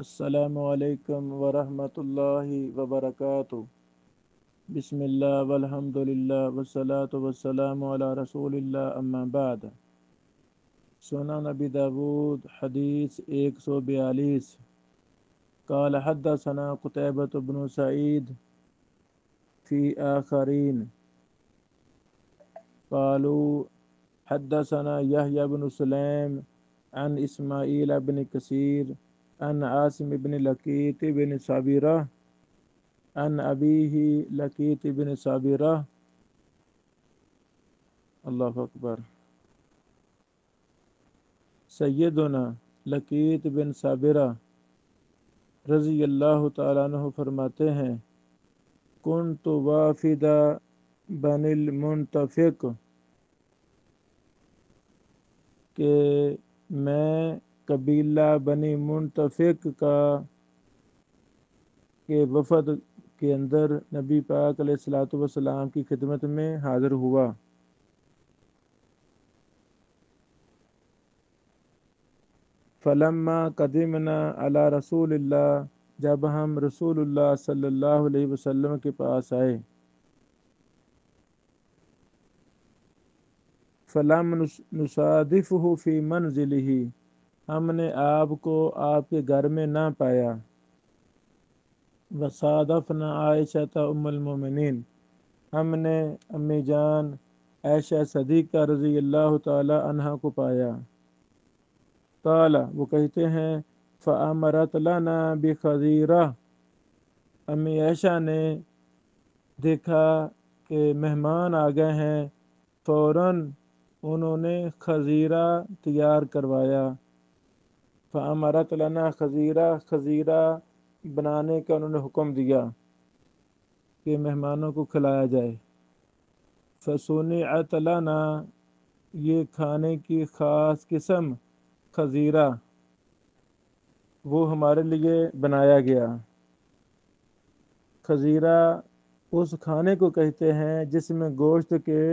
السلام علیکم ورحمۃ اللہ وبرکاتہ۔ بسم اللہ والحمد للہ والصلاة والسلام علی رسول اللہ، اما بعد۔ سنن نبی داود حدیث 142۔ قال حدثنا قتيبة بن سعيد في آخرين قالوا حدثنا يحيى بن سليم عن إسماعيل بن كثير عن عاصم بن لقيط بن صابرة عن أبيه لقيط بن صابرة اللہ اکبر۔ سیدنا لقیط بن صابرہ رضی اللہ تعالیٰ عنہ فرماتے ہیں، کنت وافد بن المنتفق، کہ میں قبیلہ بنی منتفق کے وفد کے اندر نبی پاک علیہ الصلوۃ والسلام کی خدمت میں حاضر ہوا۔ فلما قدمنا علی رسول اللہ، جب ہم رسول اللہ صلی اللہ علیہ وسلم کے پاس آئے، فلم نصادفہ فی منزلہ، ہم نے آپ کو آپ کے گھر میں نہ پایا۔ وصادفنا عائشہ ام المومنین، ہم نے امی جان عائشہ صدیقہ رضی اللہ تعالی عنہا کو پایا۔ قال، وہ کہتے ہیں، فامرت لنا بخضیرہ، امی عائشہ نے دیکھا کہ مہمان آ گئے ہیں، فوراً انہوں نے خضیرہ تیار کروایا۔ فامرت لنا خضیرہ، خضیرہ بنانے کا انہوں نے حکم دیا کہ مہمانوں کو کھلایا جائے۔ فصنعت لنا، یہ کھانے کی خاص قسم خضیرہ وہ ہمارے لیے بنایا گیا۔ خضیرہ اس کھانے کو کہتے ہیں جس میں گوشت کے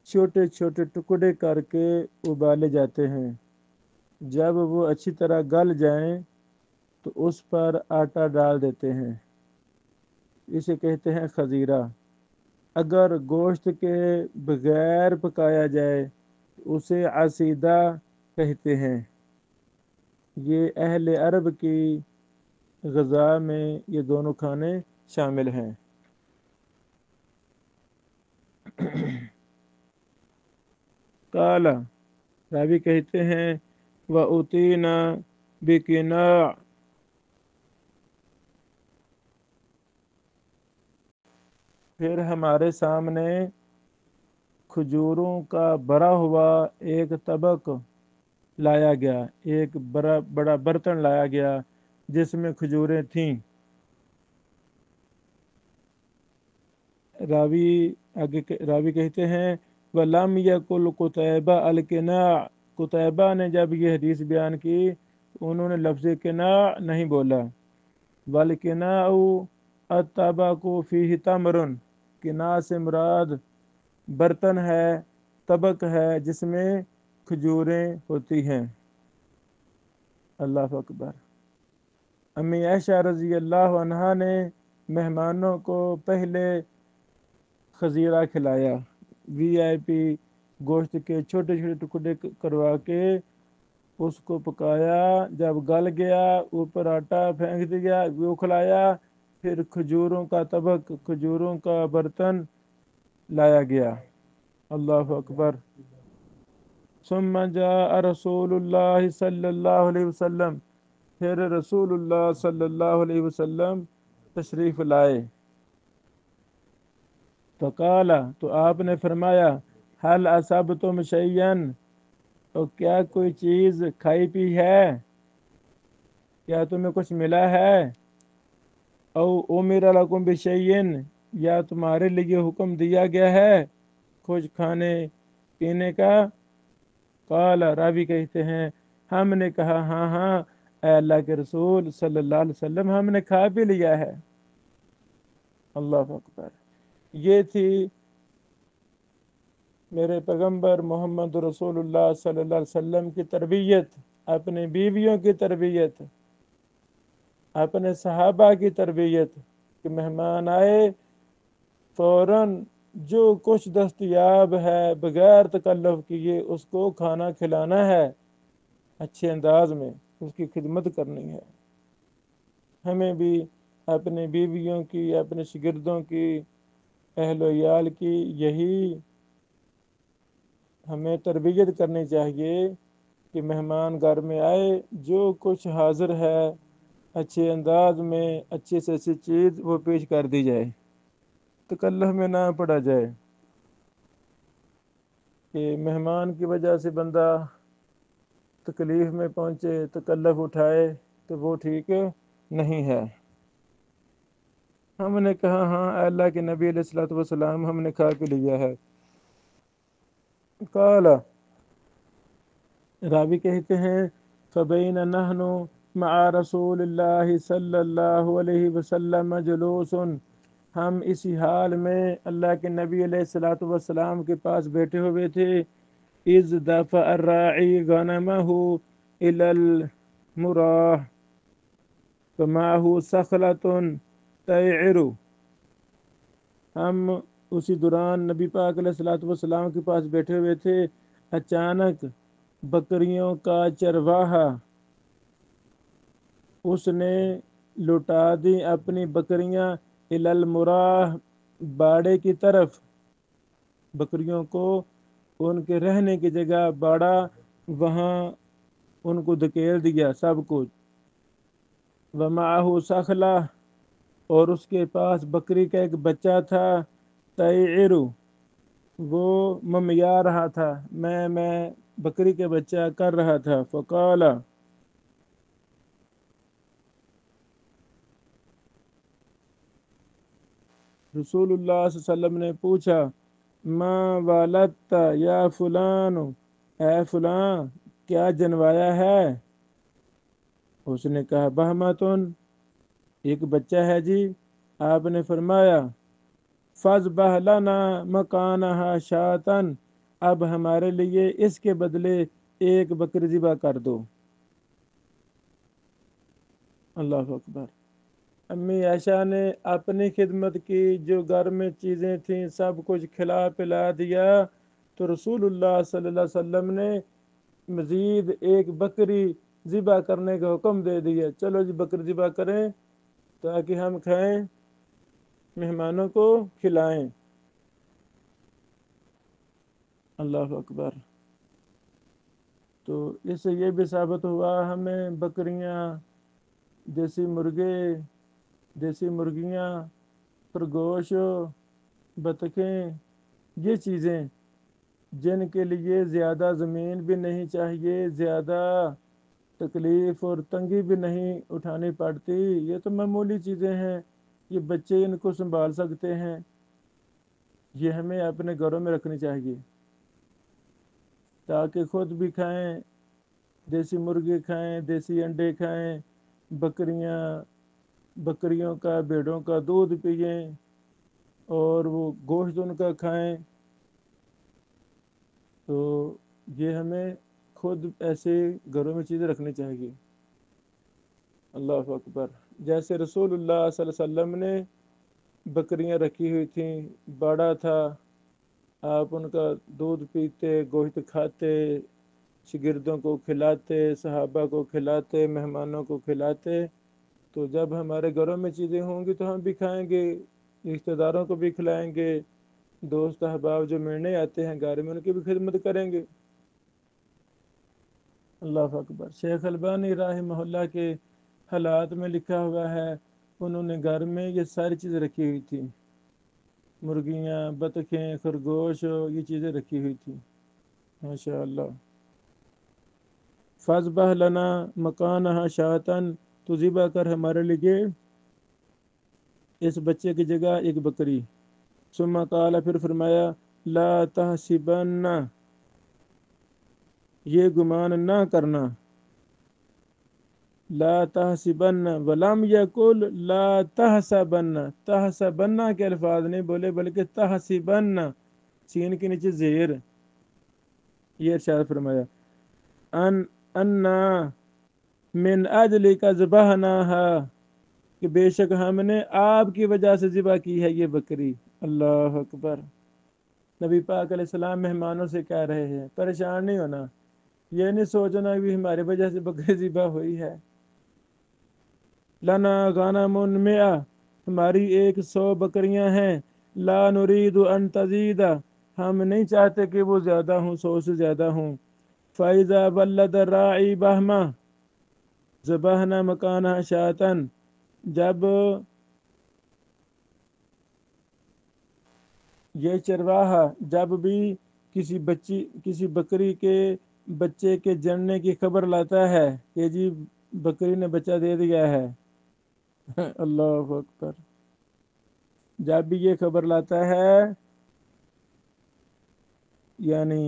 چھوٹے چھوٹے ٹکڑے کر کے ابالے جاتے ہیں، جب وہ اچھی طرح گل جائیں تو اس پر آٹا ڈال دیتے ہیں، اسے کہتے ہیں خضیرہ۔ اگر گوشت کے بغیر پکایا جائے تو اسے عصیدہ کہتے ہیں۔ یہ اہل عرب کی غذا میں یہ دونوں کھانے شامل ہیں۔ قال، راوی کہتے ہیں، وَأُتِينَا بِقِنَاعٍ، پھر ہمارے سامنے کھجوروں کا بھرا ہوا ایک طبق لایا گیا، ایک بڑا برتن لایا گیا جس میں کھجوریں تھیں۔ راوی کہتے ہیں، وَلَمْ يَقُلْ قُتَيْبَةُ الْقِنَاعُ، قتیبہ نے جب یہ حدیث بیان کی انہوں نے لفظ قناع نہیں بولا۔ وَالْقِنَاعُ الطَّبَقُ فِيهِ تَمْرٌ، قناع سے مراد برتن ہے، طبق ہے جس میں کھجوریں ہوتی ہیں۔ اللہ اکبر۔ امی عائشہ رضی اللہ عنہا نے مہمانوں کو پہلے خضیرہ کھلایا، وی آئی پی گوشت کے چھوٹے چھوٹے ٹکڑے کروا کے اس کو پکایا، جب گل گیا اوپر آٹا پھینک دیا، وہ کھلایا، پھر کھجوروں کا طبق، کھجوروں کا برتن لایا گیا۔ اللہ اکبر۔ ثم جاء رسول اللہ صلی اللہ علیہ وسلم، پھر رسول اللہ صلی اللہ علیہ وسلم تشریف لائے۔ فقال، تو آپ نے فرمایا، هل اصبتم شیئا، تو کیا کوئی چیز کھائی پی ہے، کیا تمہیں کچھ ملا ہے، او امر لکم بشیء، یا تمہارے لیے حکم دیا گیا ہے کچھ کھانے پینے کا۔ قال، راوی کہتے ہیں، ہم نے کہا، ہاں ہاں اے اللہ کے رسول صلی اللہ علیہ وسلم، ہم نے کھا بھی لیا ہے۔ اللہ اکبر۔ یہ تھی میرے پیغمبر محمد رسول اللہ صلی اللہ علیہ وسلم کی تربیت، اپنی بیویوں کی تربیت۔ اپنے صحابہ کی تربیت کہ مہمان آئے فوراً جو کچھ دستیاب ہے بغیر تکلف کیے اس کو کھانا کھلانا ہے، اچھے انداز میں اس کی خدمت کرنی ہے۔ ہمیں بھی اپنے بیویوں کی، اپنے شاگردوں کی، اہل و عیال کی یہی ہمیں تربیت کرنی چاہیے کہ مہمان گھر میں آئے جو کچھ حاضر ہے اچھے انداز میں اچھی سے اچھی چیز وہ پیش کر دی جائے، تکلف میں نہ پڑا جائے کہ مہمان کی وجہ سے بندہ تکلیف میں پہنچے، تکلف اٹھائے، تو وہ ٹھیک نہیں ہے۔ ہم نے کہا ہاں اللہ کے نبی علیہ الصلوۃ والسلام ہم نے کھا کے لیا ہے۔ قال راوی کہتے ہیں فبین نحن مع رسول اللہ صلی اللہ علیہ وسلم جلوس، ہم اسی حال میں اللہ کے نبی علیہ الصلوۃ والسلام کے پاس بیٹھے ہوئے تھے، اذ دفع الراعی غنمه الى المراح فمعه صخلة تیعر، ہم اسی دوران نبی پاک علیہ الصلوۃ والسلام کے پاس بیٹھے ہوئے تھے، اچانک بکریوں کا چرواہا اس نے لٹا دی اپنی بکریاں الی المراح، باڑے کی طرف، بکریوں کو ان کے رہنے کی جگہ باڑا، وہاں ان کو دھکیل دیا سب کچھ، ومعہ صخلہ، اور اس کے پاس بکری کا ایک بچہ تھا، تیعر، وہ ممیا رہا تھا، میں بکری کے بچہ کر رہا تھا، فقال، رسول اللہ صلی اللہ علیہ وسلم نے پوچھا، ما والدت یا فلان، اے فلاں کیا جنوایا ہے؟ اس نے کہا بہمتن، ایک بچہ ہے جی۔ آپ نے فرمایا فاذبح لنا مکانہا شاۃ، اب ہمارے لیے اس کے بدلے ایک بکری ذبح کر دو۔ اللہ اکبر۔ امی عائشہ نے اپنی خدمت کی، جو گھر میں چیزیں تھیں سب کچھ کھلا پلا دیا، تو رسول اللہ صلی اللہ علیہ وسلم نے مزید ایک بکری ذبح کرنے کا حکم دے دیا، چلو جی بکری ذبح کریں تاکہ ہم کھائیں، مہمانوں کو کھلائیں۔ اللہ اکبر۔ تو اس سے یہ بھی ثابت ہوا ہمیں بکریاں، دیسی مرغے، دیسی مرغیاں، خرگوش، بطخیں، یہ چیزیں جن کے لیے زیادہ زمین بھی نہیں چاہیے، زیادہ تکلیف اور تنگی بھی نہیں اٹھانی پڑتی، یہ تو معمولی چیزیں ہیں، یہ بچے ان کو سنبھال سکتے ہیں، یہ ہمیں اپنے گھروں میں رکھنی چاہیے تاکہ خود بھی کھائیں، دیسی مرغی کھائیں، دیسی انڈے کھائیں، بکریوں کا، بھیڑوں کا دودھ پئیں اور وہ گوشت ان کا کھائیں۔ تو یہ ہمیں خود ایسے گھروں میں چیزیں رکھنی چاہیے۔ اللہ اکبر۔ جیسے رسول اللہ صلی اللہ علیہ وسلم نے بکریاں رکھی ہوئی تھیں، باڑا تھا، آپ ان کا دودھ پیتے، گوشت کھاتے، شاگردوں کو کھلاتے، صحابہ کو کھلاتے، مہمانوں کو کھلاتے، تو جب ہمارے گھروں میں چیزیں ہوں گی تو ہم بھی کھائیں گے، رشتہ داروں کو بھی کھلائیں گے، دوست احباب جو ملنے آتے ہیں گھر میں ان کی بھی خدمت کریں گے۔ اللہ اکبر۔ شیخ البانی رحمہ اللہ کے حالات میں لکھا ہوا ہے، انہوں نے گھر میں یہ ساری چیزیں رکھی ہوئی تھی، مرغیاں، بطخیں، خرگوش، یہ چیزیں رکھی ہوئی تھی، ماشاء اللہ۔ فاذبح لنا مکانہا شاۃ، تو ذبح کر ہمارے لیے اس بچے کی جگہ ایک بکری۔ ثم قال، پھر فرمایا لا تحسبن، یہ گمان نہ کرنا، لا تحسبن، ولم یقل لا تحسبن، تحسبن کے الفاظ نہیں بولے بلکہ تحسبن، سین کے نیچے زیر، یہ ارشاد فرمایا انا من اجلک ذبحناها، کہ بے شک ہم نے آپ کی وجہ سے ذبح کی ہے یہ بکری۔ اللہ اکبر۔ نبی پاک علیہ السلام مہمانوں سے کہہ رہے ہیں پریشان نہیں ہونا، یہ نہیں سوچنا کہ ہماری وجہ سے بکری ذبح ہوئی ہے۔ لنا غنم مئہ، ہماری 100 بکریاں ہیں، لا نرید ان تزید، ہم نہیں چاہتے کہ وہ زیادہ ہوں، 100 سے زیادہ ہوں۔ فَإِذَا بَلَّدَ الرَّاعِي بَهْمَةً ذَبَحْنَا مَكَانَهَا شَاةً، جب یہ چرواہا جب بھی کسی بکری کے بچے کے جننے کی خبر لاتا ہے کہ جی بکری نے بچہ دے دیا ہے، اللہ اکبر، جب بھی یہ خبر لاتا ہے یعنی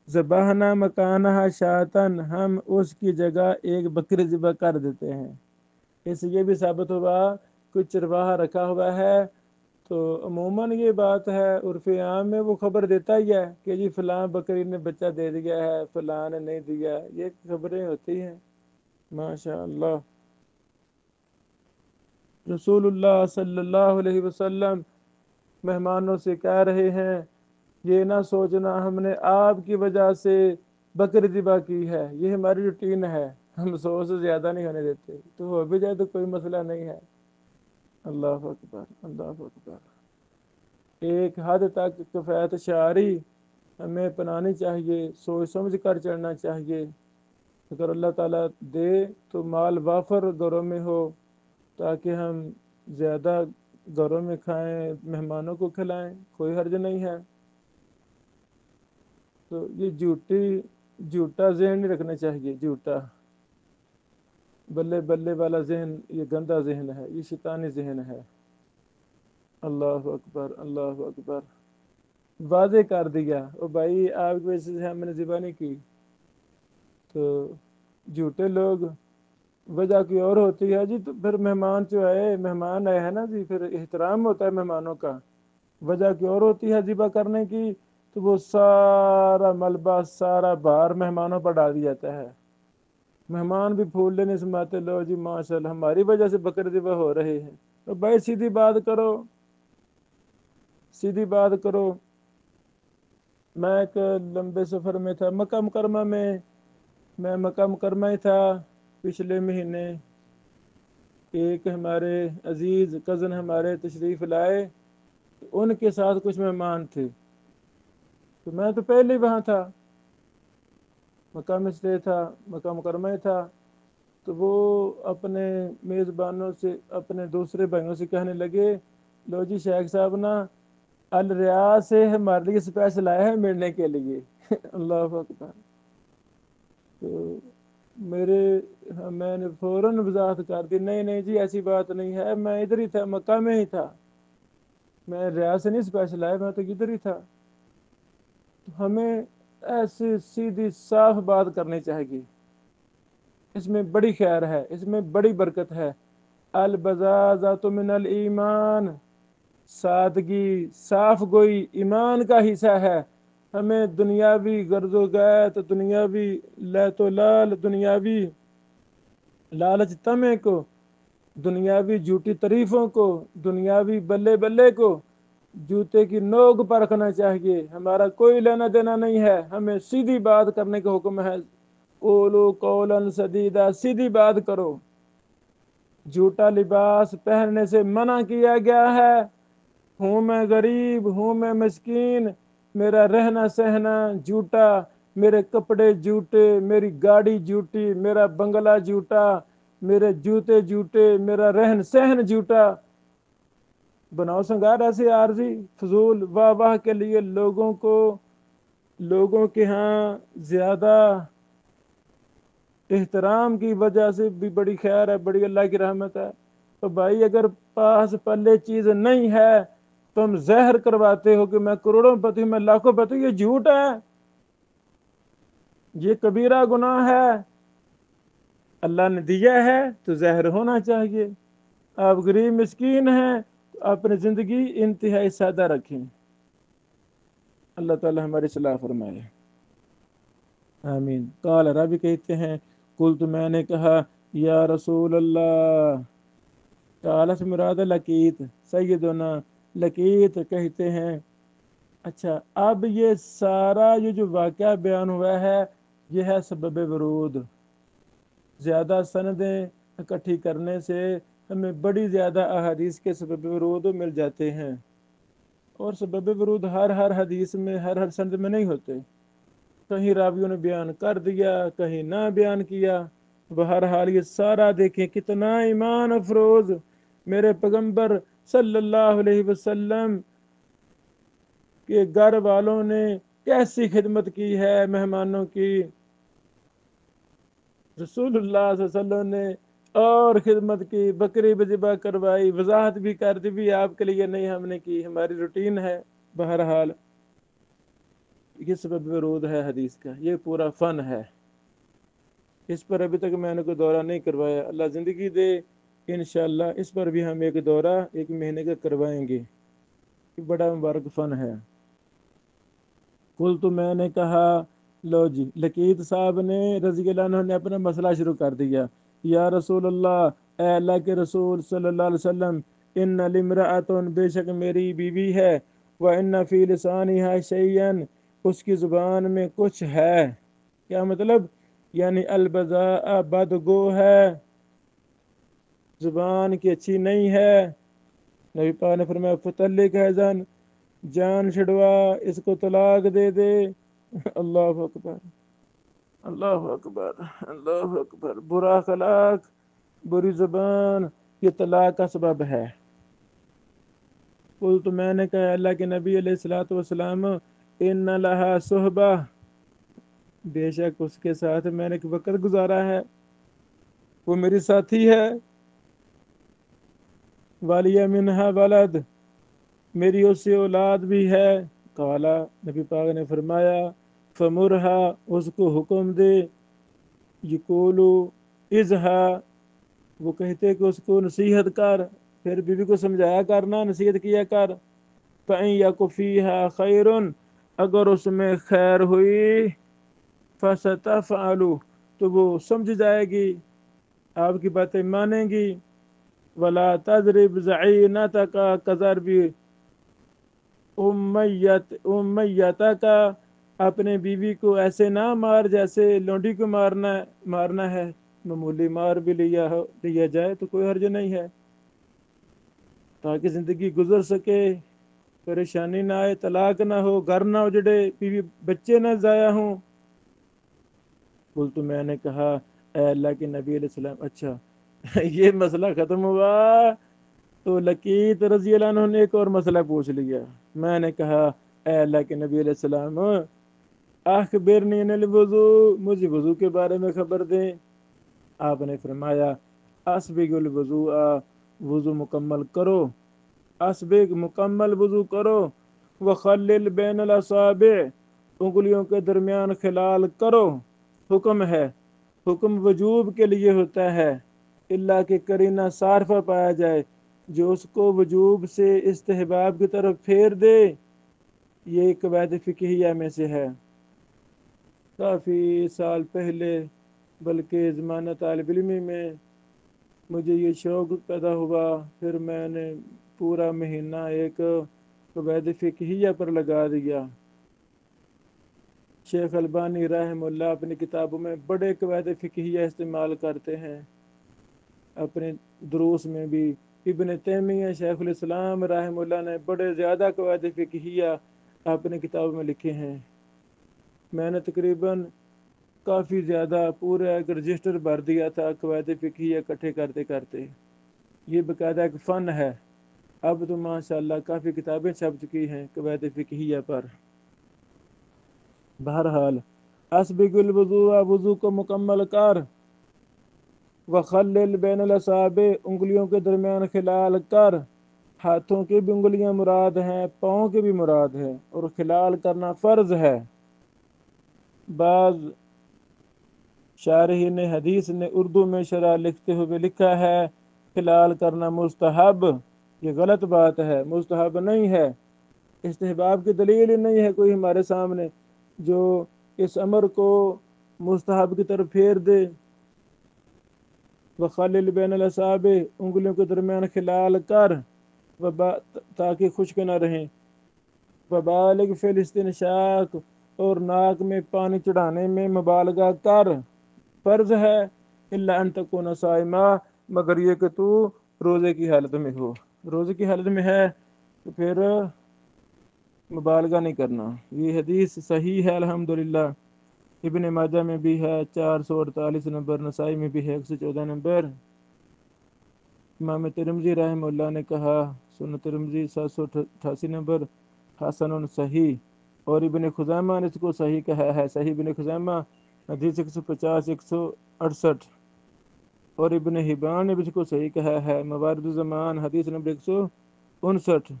ذبحنا مکانہ شاطن، ہم اس کی جگہ ایک بکری ذبح کر دیتے ہیں۔ اس سے یہ بھی ثابت ہوا کوئی چرواہا رکھا ہوا ہے تو عموماً یہ بات ہے عرف عام میں وہ خبر دیتا ہی ہے کہ جی فلاں بکری نے بچہ دے دیا ہے، فلاں نے نہیں دیا، یہ خبریں ہوتی ہیں۔ ماشاء اللہ۔ رسول اللہ صلی اللہ علیہ وسلم مہمانوں سے کہہ رہے ہیں یہ نہ سوچنا ہم نے آپ کی وجہ سے بکری ذبح کی ہے، یہ ہماری روٹین ہے، ہم 100 سے زیادہ نہیں ہونے دیتے، تو ہو بھی جائے تو کوئی مسئلہ نہیں ہے۔ اللہ اکبر، اللہ اکبر۔ ایک حد تک کفایت شعاری ہمیں اپنانی چاہیے، سوچ سمجھ کر چڑھنا چاہیے۔ اگر اللہ تعالیٰ دے تو مال وافر گھروں میں ہو تاکہ ہم زیادہ گھروں میں کھائیں، مہمانوں کو کھلائیں، کوئی حرج نہیں ہے۔ تو یہ جھوٹا ذہن نہیں رکھنا چاہیے، جھوٹا بلے بلے والا ذہن یہ گندا ذہن ہے، یہ شیطانی ذہن ہے۔ اللہ اکبر، اللہ اکبر۔ واضح کر دیا او بھائی آپ کی وجہ سے ہم نے ذبح نہیں کی، تو جھوٹے لوگ وجہ کی اور ہوتی ہے جی، تو پھر مہمان جو آئے، مہمان آئے ہیں نا جی، پھر احترام ہوتا ہے مہمانوں کا، وجہ کی اور ہوتی ہے ذبح کرنے کی، تو وہ سارا ملبہ سارا بھار مہمانوں پر ڈال دیا جاتا ہے، مہمان بھی پھول لینے سماتے لو جی ماشاء اللہ ہماری وجہ سے بکرے ذبح ہو رہے ہیں، تو بھائی سیدھی بات کرو، سیدھی بات کرو۔ میں ایک لمبے سفر میں تھا مکہ مکرمہ میں مکہ مکرمہ ہی تھا پچھلے مہینے، ایک ہمارے عزیز کزن ہمارے تشریف لائے، ان کے ساتھ کچھ مہمان تھے، تو میں تو پہلے ہی وہاں تھا، مکہ میں اسٹے تھا، مکہ مکرمہ ہی تھا، تو وہ اپنے میزبانوں سے اپنے دوسرے بھائیوں سے کہنے لگے لو جی شیخ صاحب نا الریاض سے ہمارے لیے اسپیشل آئے ہیں ملنے کے لیے۔ اللہ اکبر۔ تو میں نے فوراً وضاحت کر دی نہیں نہیں جی ایسی بات نہیں ہے، میں ادھر ہی تھا، مکہ میں ہی تھا، میں ریاض سے نہیں اسپیشل آیا، میں تو ادھر ہی تھا۔ تو ہمیں ایسی سیدھی صاف بات کرنی چاہیے، اس میں بڑی خیر ہے، اس میں بڑی برکت ہے۔ البذاذۃ من الایمان، سادگی صاف گوئی ایمان کا حصہ ہے۔ ہمیں دنیاوی غرض و غایت، دنیاوی لیت و لال، دنیاوی لالچ طمع کو، دنیاوی جھوٹی تعریفوں کو، دنیاوی بلے بلے کو، جوتے کی نوک پر رکھنا چاہیے، ہمارا کوئی لینا دینا نہیں ہے، ہمیں سیدھی بات کرنے کا حکم ہے، قولوا قولا سدیدا، سیدھی بات کرو۔ جھوٹا لباس پہننے سے منع کیا گیا ہے، ہوں میں غریب، ہوں میں مسکین، میرا رہنا سہنا جھوٹا، میرے کپڑے جھوٹے، میری گاڑی جھوٹی، میرا بنگلہ جھوٹا، میرے جوتے جھوٹے، میرا رہن سہن جھوٹا، بناؤ سنگار ایسے عارضی فضول واہ واہ کے لیے لوگوں کے ہاں زیادہ احترام کی وجہ سے بھی بڑی خیر ہے، بڑی اللہ کی رحمت ہے۔ تو بھائی اگر پاس پلے چیز نہیں ہے، تم زہر کرواتے ہو کہ میں کروڑوں پتی ہوں، میں لاکھوں پتی ہوں، یہ جھوٹ ہے، یہ کبیرہ گناہ ہے، اللہ نے دیا ہے تو زہر ہونا چاہیے۔ آپ غریب مسکین ہیں تو اپنی زندگی انتہائی سادہ رکھیں، اللہ تعالی ہماری صلاح فرمائے، آمین۔ قال ربی کہتے ہیں قلت میں نے کہا یا رسول اللہ قال سے مراد لقیت سیدنا لقیت کہتے ہیں۔ اچھا، اب یہ سارا یہ جو واقعہ بیان ہوا ہے یہ ہے سبب ورود۔ زیادہ سندیں اکٹھی کرنے سے ہمیں بڑی زیادہ احادیث کے سبب ورود مل جاتے ہیں، اور سبب ورود ہر حدیث میں ہر سند میں نہیں ہوتے، کہیں راویوں نے بیان کر دیا کہیں نہ بیان کیا۔ بہرحال یہ سارا دیکھیں کتنا ایمان افروز میرے پیغمبر صلی اللہ علیہ وسلم کے گھر والوں نے کیسی خدمت کی ہے مہمانوں کی۔ رسول اللہ صلی اللہ علیہ وسلم نے اور خدمت کی، بکری بھی ذبح کروائی، وضاحت بھی کر دی بھی آپ کے لیے نہیں ہم نے کی، ہماری روٹین ہے۔ بہرحال یہ سبب ورود ہے حدیث کا، یہ پورا فن ہے، اس پر ابھی تک میں نے کوئی دورہ نہیں کروایا، اللہ زندگی دے انشاءاللہ اس پر بھی ہم ایک دورہ 1 مہینے کا کروائیں گے، یہ بڑا مبارک فن ہے۔ کل تو میں نے کہا، لو جی لقیت صاحب نے رضی اللہ عنہ نے اپنا مسئلہ شروع کر دیا، یا رسول اللہ، اے اللہ کے رسول صلی اللہ علیہ وسلم، ان لامرأۃ، بے شک میری بیوی ہے، وان فی لسانہا شیئا، اس کی زبان میں کچھ ہے۔ کیا مطلب؟ یعنی البذاء، بدگو ہے، زبان کی اچھی نہیں ہے۔ نبی پاک نے فرمایا فطلق اذن، جان چھڑوا، اس کو طلاق دے دے۔ اللہ اکبر، اللہ اکبر، اللہ اکبر۔ برا اخلاق، بری زبان یہ طلاق کا سبب ہے۔ قل تو میں نے کہا اللہ کے نبی علیہ الصلوۃ والسلام، ان لہا صحبہ، بے شک اس کے ساتھ میں نے ایک وقت گزارا ہے، وہ میری ساتھی ہے، والیہ منہا ولد، میری اس سے اولاد بھی ہے۔ قالا، نبی پاک نے فرمایا فمرہا، اس کو حکم دے، یقولو ازہا، وہ کہتے کہ اس کو نصیحت کر، پھر بیوی کو سمجھایا کرنا، نصیحت کیا کر۔ فَإِن يَكُ فِيهَا خَيْرٌ، اگر اس میں خیر ہوئی، فَسَتَفْعَلُ، تو وہ سمجھ جائے گی، آپ کی باتیں مانیں گی۔ وَلَا تَضْرِبْ زَعِينَتَكَ كَضَرْبِ امیتک، اپنے بیوی کو ایسے نہ مار جیسے لونڈی کو مارنا ہے، معمولی مار بھی لیا جائے تو کوئی حرج نہیں ہے، تاکہ زندگی گزر سکے، پریشانی نہ آئے، طلاق نہ ہو، گھر نہ اجڑے، بیوی بچے نہ ضائع ہوں۔ تو میں نے کہا اے اللہ کے نبی علیہ السلام، اچھا یہ مسئلہ ختم ہوا تو لقیت رضی اللہ عنہ نے ایک اور مسئلہ پوچھ لیا۔ میں نے کہا اے اللہ کے نبی علیہ السلام، اخبرنی عن الوضوء، مجھے وضو کے بارے میں خبر دیں۔ آپ نے فرمایا اسبغ الوضوء، وضو مکمل کرو، اسبغ مکمل وضو کرو، وخلل بین الاصابع، انگلیوں کے درمیان خلال کرو۔ حکم ہے، حکم وجوب کے لیے ہوتا ہے، اللہ کہ قرینہ صارفہ پایا جائے جو اس کو وجوب سے استحباب کی طرف پھیر دے، یہ ایک قواعد فقہیہ میں سے ہے۔ کافی سال پہلے، بلکہ زمانہ طالب علمی میں مجھے یہ شوق پیدا ہوا، پھر میں نے پورا مہینہ ایک قواعد فقہیہ پر لگا دیا۔ شیخ البانی رحمہ اللہ اپنی کتابوں میں بڑے قواعد فقہیہ استعمال کرتے ہیں، اپنے دروس میں بھی۔ ابن تیمیہ شیخ الاسلام رحمہ اللہ نے بڑے زیادہ قواعد فقہیہ اپنی کتابوں میں لکھے ہیں۔ میں نے تقریباً کافی زیادہ پورا ایک رجسٹر بھر دیا تھا قواعد فقہیہ اکٹھے کرتے کرتے، یہ باقاعدہ ایک فن ہے۔ اب تو ماشاءاللہ کافی کتابیں چھپ چکی ہیں قواعد فقہیہ پر۔ بہرحال اسبغ الوضوء، وضو کو مکمل کر، وخلل بین الاصابع، انگلیوں کے درمیان خلال کر، ہاتھوں کی بھی انگلیاں مراد ہیں، پاؤں کی بھی مراد ہے، اور خلال کرنا فرض ہے۔ بعض شارحین حدیث نے اردو میں شرح لکھتے ہوئے لکھا ہے خلال کرنا مستحب، یہ غلط بات ہے، مستحب نہیں ہے، استحباب کی دلیل ہی نہیں ہے کوئی ہمارے سامنے جو اس امر کو مستحب کی طرف پھیر دے۔ وخلل بین الاصابع، انگلیوں کے درمیان خلال کر، تاکہ خشک نہ رہیں، وبالغ فی الاستنشاق، اور ناک میں پانی چڑھانے میں مبالغہ کر، فرض ہے، الا ان تکون صائما، مگر یہ کہ تو روزے کی حالت میں ہو، روزے کی حالت میں ہے تو پھر مبالغہ نہیں کرنا۔ یہ حدیث صحیح ہے الحمدللہ، ابن ماجہ میں بھی ہے 448 نمبر، نسائی میں بھی ہے 114 نمبر۔ امام ترمذی رحمہ اللہ نے کہا سنن ترمذی 788 نمبر، حسن صحیح، اور ابن خزیمہ نے اس کو صحیح کہا ہے، صحیح ابن خزیمہ حدیث 150 168، اور ابن حبان نے بھی اس کو صحیح کہا ہے، موارد الزمان حدیث نمبر 159،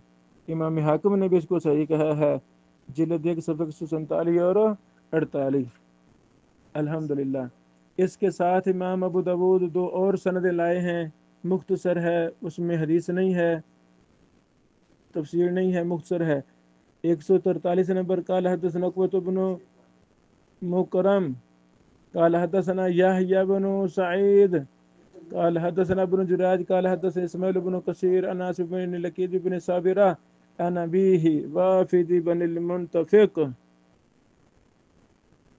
امام حاکم نے بھی اس کو صحیح کہا ہے، جلد 1 صفحہ 147 اور 48۔ الحمدللہ۔ اس کے ساتھ امام ابو داود 2 اور سندیں لائے ہیں، مختصر ہے، اس میں حدیث نہیں ہے، تفسیر نہیں ہے، مختصر ہے۔ 143 نمبر، قال حدثنا عقبة بن مکرم قال حدثنا يحيى بن سعيد قال حدثنا ابن جراج قال حدثنا اسماعيل بن كثير عن آصف بن لقيط بن صابرة عن أبيه وافد بن المنتفق،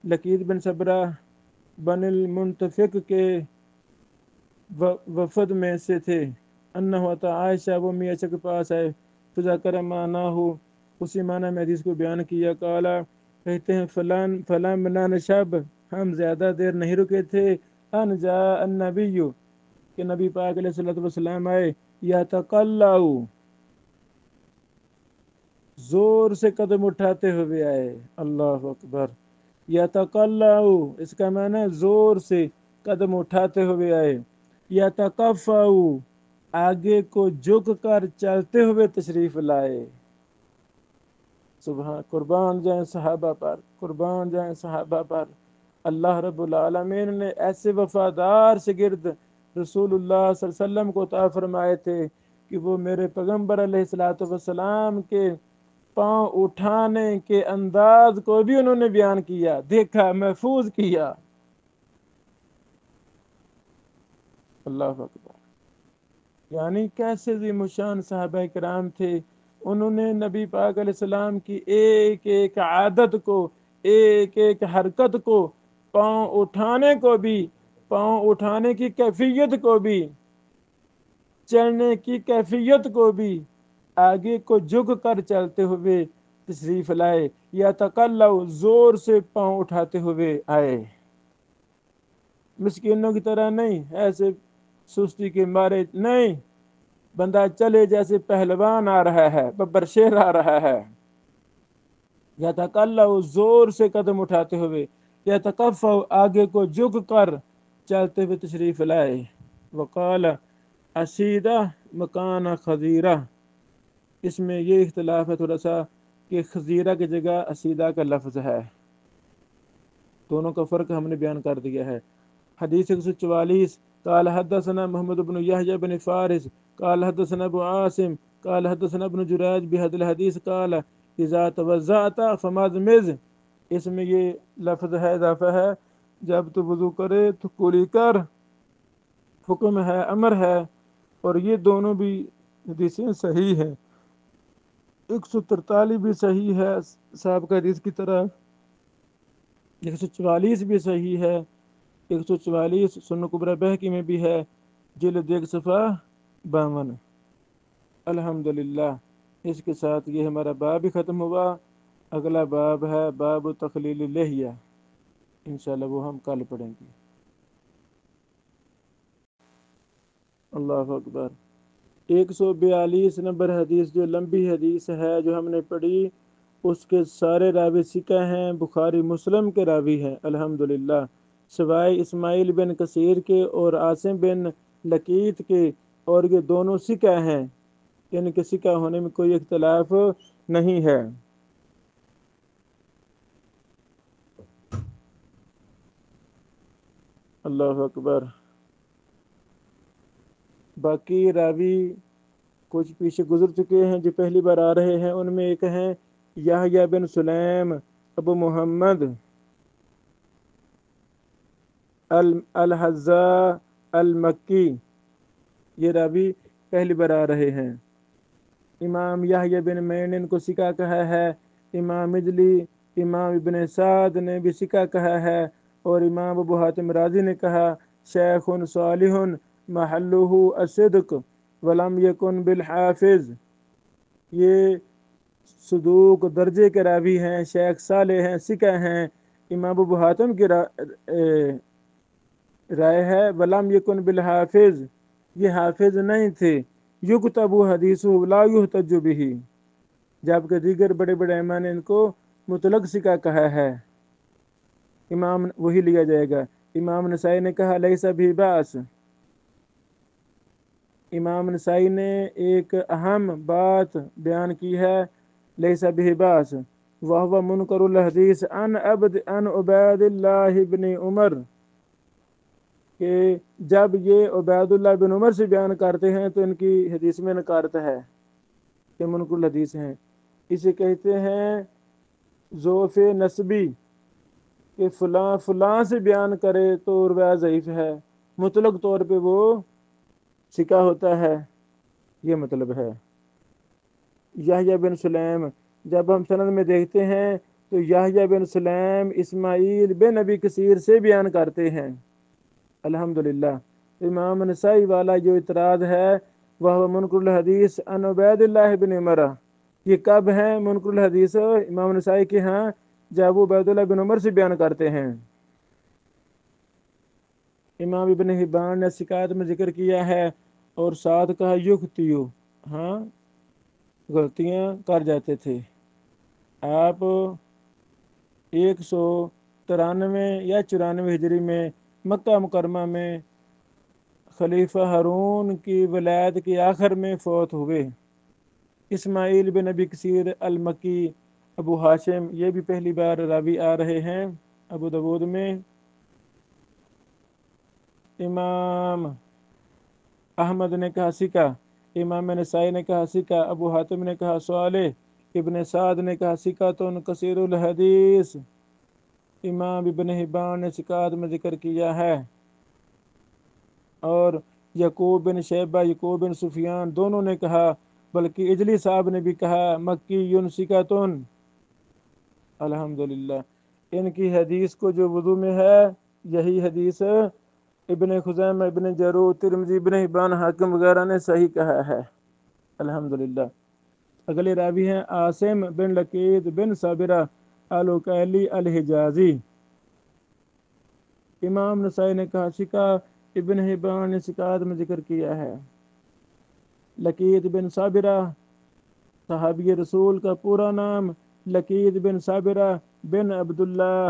لقیط بن صبرہ بن المنتفق کے وفد میں سے تھے، انہ اتی عائشہ، وہ امی عائشہ کے پاس آئے، فذکر معناہ، اسی معنی میں حدیث کو بیان کیا، قالا، کہتے ہیں، فلان منان شب، ہم زیادہ دیر نہیں رکے تھے، ان جاء النبی، کہ نبی پاک علیہ الصلوۃ والسلام آئے، یتقلع، زور سے قدم اٹھاتے ہوئے آئے، اللہ اکبر، یتقلع، اس کا معنی زور سے قدم اٹھاتے ہوئے آئے، یتقفع، آگے کو جھک کر چلتے ہوئے تشریف لائے، سبحان، قربان جائیں صحابہ پر، قربان جائیں صحابہ پر، اللہ رب العالمین نے ایسے وفادار شاگرد رسول اللہ صلی اللہ علیہ وسلم کو عطا فرمائے تھے کہ وہ میرے پیغمبر علیہ الصلوۃ والسلام کے پاؤں اٹھانے کے انداز کو بھی انہوں نے بیان کیا، دیکھا، محفوظ کیا، اللہ اکبر۔ یعنی کیسے عظیم الشان صحابہ کرام تھے، انہوں نے نبی پاک علیہ السلام کی ایک ایک عادت کو، ایک ایک حرکت کو، پاؤں اٹھانے کو بھی، پاؤں اٹھانے کی کیفیت کو بھی، چلنے کی کیفیت کو بھی، آگے کو جھک کر چلتے ہوئے تشریف لائے، یا تقلع، زور سے پاؤں اٹھاتے ہوئے آئے، مسکینوں کی طرح نہیں، ایسے سستی کے مارے نہیں، بندہ چلے جیسے پہلوان آ رہا ہے، ببر شیر آ رہا ہے، یتقلع، زور سے قدم اٹھاتے ہوئے، یتقفع، آگے کو جھک کر چلتے ہوئے تشریف لائے، وقال اسیدہ مکان خزیرہ، اس میں یہ اختلاف ہے تھوڑا سا کہ خزیرہ کی جگہ اسیدہ کا لفظ ہے، دونوں کا فرق ہم نے بیان کر دیا ہے۔ حدیث 144، قال حدثنا محمد بن یحییٰ بن فارس قال حدثنا ابو عاصم قال حدثنا ابن جریج بهذا الحدیث قال اذا توضأت فمضمض، اس میں یہ لفظ ہے، اضافہ ہے، جب تو وضو کرے تو کولی کر، حکم ہے، امر ہے، اور یہ دونوں بھی حدیثیں صحیح ہیں۔ 143 بھی صحیح ہے صاحب کا حدیث کی طرح، 144 بھی صحیح ہے، 144 سنن کبری بہقی میں بھی ہے، جلد 1 صفحہ 52۔ الحمدللہ، اس کے ساتھ یہ ہمارا باب ہی ختم ہوا، اگلا باب ہے باب تخلیل اللحیہ، انشاءاللہ وہ ہم کل پڑھیں گے۔ اللہ اکبر۔ 142 نمبر حدیث جو لمبی حدیث ہے جو ہم نے پڑھی، اس کے سارے راوی ثقہ ہیں، بخاری مسلم کے راوی ہیں الحمدللہ، سوائے اسماعیل بن کثیر کے اور عاصم بن لقیط کے، اور یہ دونوں ثقہ ہیں، یعنی کہ ثقہ ہونے میں کوئی اختلاف نہیں ہے۔ اللہ اکبر۔ باقی راوی کچھ پیچھے گزر چکے ہیں، جو پہلی بار آ رہے ہیں، ان میں ایک ہیں یحییٰ بن سلیم ابو محمد الحذا المکی، یہ راوی پہلی بار آ رہے ہیں۔ امام یحییٰ بن معین کو ثقہ کہا ہے، امام مجلی، امام ابن سعد نے بھی ثقہ کہا ہے، اور امام ابو حاتم رازی نے کہا شیخ صالح محلہ الصدق ولم یکن بالحافظ، یہ صدوق درجے کے راوی ہیں، شیخ صالح ہیں، ثقہ ہیں۔ امام ابو حاتم کی رائے ہے ولم یکن بالحافظ، یہ حافظ نہیں تھے، یکتب حدیث لا یحتج بہ، جبکہ دیگر بڑے بڑے ائمہ نے ان کو مطلق ثقہ کہا ہے، امام وہی لیا جائے گا۔ امام نسائی نے کہا لیس بہ باس، امام نسائی نے ایک اہم بات بیان کی ہے، لیس بہ باس وہو منکر الحدیث عن عبید اللہ بن عمر، کہ جب یہ عبید اللہ بن عمر سے بیان کرتے ہیں تو ان کی حدیث میں نکارتا ہے کہ منکر الحدیث ہیں، اسے کہتے ہیں ضعف نسبی، کہ فلاں فلاں سے بیان کرے تو روایت ضعیف ہے، مطلق طور پہ وہ ثقہ ہوتا ہے، یہ مطلب ہے۔ یحییٰ بن سلیم، جب ہم سند میں دیکھتے ہیں تو یحییٰ بن سلیم اسماعیل بن ابی کثیر سے بیان کرتے ہیں، الحمدللہ۔ امام نسائی والا جو اعتراض ہے وہ منکر الحدیث عن عبید اللہ بن عمر، یہ کب ہیں منکر الحدیث امام نسائی کے ہاں؟ جب وہ عبید اللہ بن عمر سے بیان کرتے ہیں۔ امام ابن حبان نے ثقات میں ذکر کیا ہے اور ساتھ کہا یخطیو، ہاں غلطیاں کر جاتے تھے۔ آپ 193 یا 94 ہجری میں مکہ مکرمہ میں خلیفہ ہارون کی ولایت کے آخر میں فوت ہوئے۔ اسماعیل بن ابی کثیر المکی ابو ہاشم، یہ بھی پہلی بار راوی آ رہے ہیں ابو داود میں۔ امام احمد نے کہا ثقہ، امام نسائی نے کہا ثقہ، ابو حاتم نے کہا صالح، ابن سعد نے کہا ثقۃ کثیر الحدیث، امام ابن حبان نے ثقات میں ذکر کیا ہے، اور یعقوب بن شیبہ، یعقوب بن سفیان دونوں نے کہا، بلکہ اجلی صاحب نے بھی کہا مکی ثقۃ، الحمدللہ۔ ان کی حدیث کو جو وضو میں ہے یہی حدیث ابن خزیمہ، ابن جرود، ترمذی، ابن حبان، حاکم وغیرہ نے صحیح کہا ہے، الحمدللہ۔ اگلے راوی ہیں عاصم بن لقید بن صابرہ العقیلی الحجازی، امام نسائی نے کہا ثقہ، ابن حبان نے ثقات میں ذکر کیا ہے۔ لقید بن صابرہ صحابی رسول کا پورا نام لقید بن صابرہ بن عبداللہ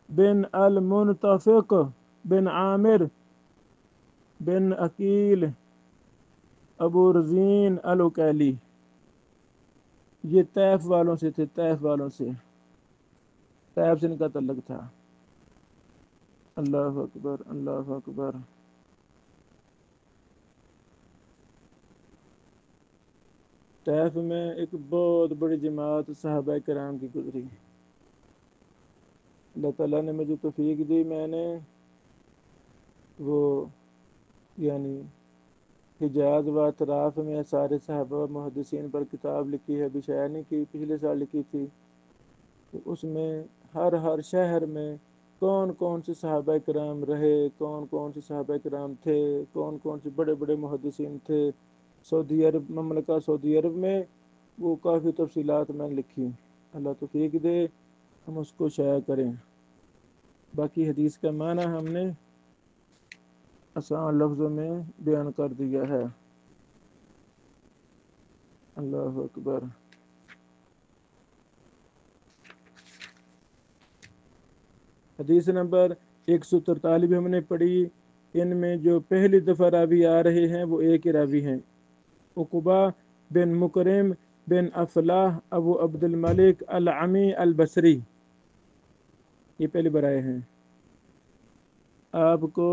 بن المنتفق بن عامر بن عقیل ابو رزین العقیلی، یہ طیف والوں سے تھے، طیف والوں سے، طیف سے ان کا تعلق تھا۔ اللہ اکبر، اللہ اکبر۔ طیف میں ایک بہت بڑی جماعت صحابہ کرام کی گزری، اللہ تعالیٰ نے مجھے توفیق دی، میں نے وہ یعنی حجاز و اطراف میں سارے صحابہ محدثین پر کتاب لکھی ہے، ابھی شائع نہیں کی، پچھلے سال لکھی تھی، تو اس میں ہر شہر میں کون کون سے صحابہ کرام رہے، کون کون سے صحابہ کرام تھے، کون کون سے بڑے بڑے محدثین تھے سعودی عرب، مملکہ سعودی عرب میں، وہ کافی تفصیلات میں لکھی، اللہ توفیق دے ہم اس کو شائع کریں۔ باقی حدیث کا معنی ہم نے آسان لفظوں میں بیان کر دیا ہے، اللہ اکبر۔ حدیث نمبر 143 ہم نے پڑھی، ان میں جو پہلی دفعہ راوی آ رہے ہیں وہ ایک ہی راوی ہیں، عقبہ بن مکرم بن افلاح ابو عبد الملک العمی البصری، یہ پہلی بار آئے ہیں۔ آپ کو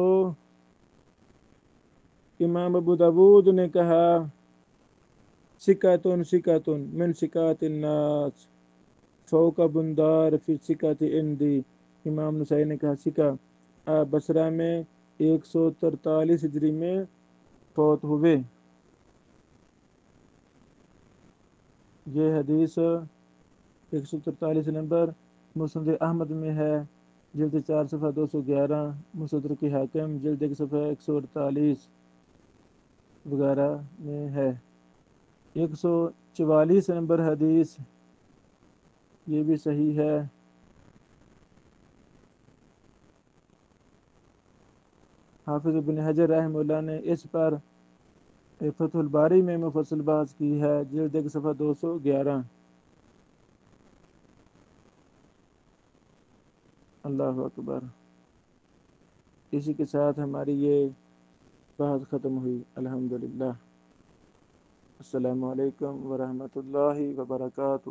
امام ابو داود نے کہا ثقۃ ثقۃ من ثقات الناس فوق بندار فی ثقۃ عندی، امام نسائی نے کہا ثقہ، آپ بصرہ میں 143 ہجری میں فوت ہوئے۔ یہ حدیث 143 نمبر مسند احمد میں ہے، جلد 4 صفحہ 211، مستدرک حاکم جلد 1 صفحہ 148 وغیرہ میں ہے۔ 144 نمبر حدیث یہ بھی صحیح ہے۔ حافظ ابن حجر رحمہ اللہ نے اس پر فتح الباری میں مفصل بحث کی ہے، جلد 1 صفحہ 211۔ اللہ اکبر۔ اسی کے ساتھ ہماری یہ بحث ختم ہوئی، الحمدللہ۔ السلام علیکم ورحمۃ اللہ وبرکاتہ۔